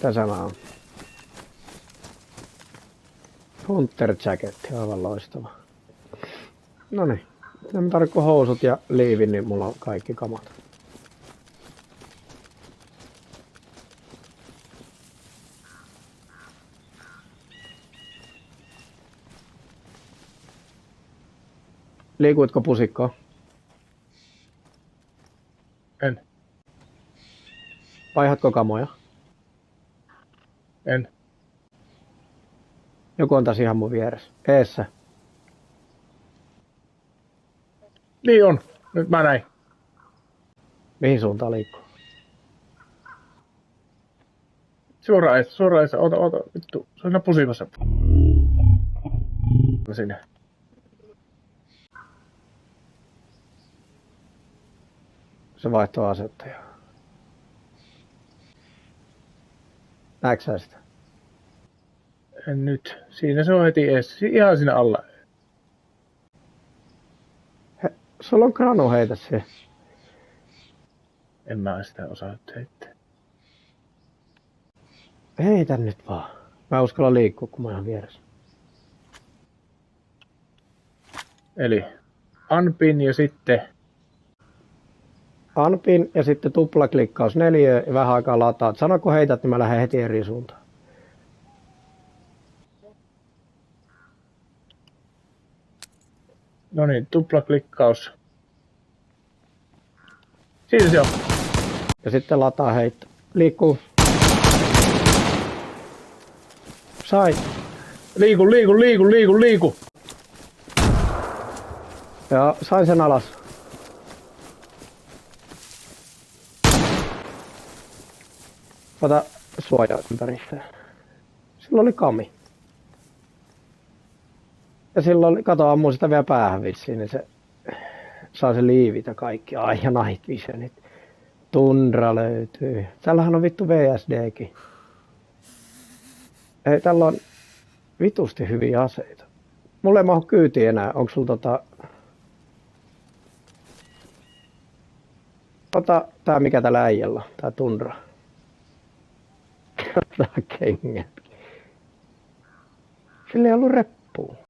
Tässä mä oon. Hunter Jacketti, aivan loistava. Noniin. En tarvitse housut ja liivin, niin mulla on kaikki kamat. Liikuitko pusikkoon? En. Vaihatko kamoja? En. Joku on taas ihan mun vieressä. Eessä. Niin on. Nyt mä näin. Mihin suuntaan liikkuu? Suoraan eessä. Ota. Vittu. Se on siinä pusikossa. Sinne. Se vaihtoi asetta. Näetkö sä sitä? En nyt. Siinä se on heti eessä. Ihan siinä alla. Sulla on kranu, heitä siihen. En mä sitä osaa heittää. Heitä nyt vaan. Mä uskalla liikkua, kun mä oon ihan vieressä. Eli unpin ja sitten Unpin ja sitten tuplaklikkaus 4 ja vähän aikaa lataat. Sano kun heität, niin mä lähden heti eri suuntaan. no niin, tuplaklikkaus. Siinä se on. Ja sitten lataa heitto. Liikkuu. Sai. Liiku. Ja sain sen alas. Ota suojaa ympäristöä. Sillä oli kami. Ja silloin oli, kato ammuin sitä vielä päähän vissiin, niin se saa se liivit ja kaikki. Ai ja night visionit. Tundra löytyy. Tällähän on vittu VSDkin. Ei, tällä on vitusti hyviä aseita. Mulla ei mahu kyytiin enää. Onko sulla Ota tää mikä tällä äijällä, tää Tundra. Tää kengät. Sillä ei ollut reppua.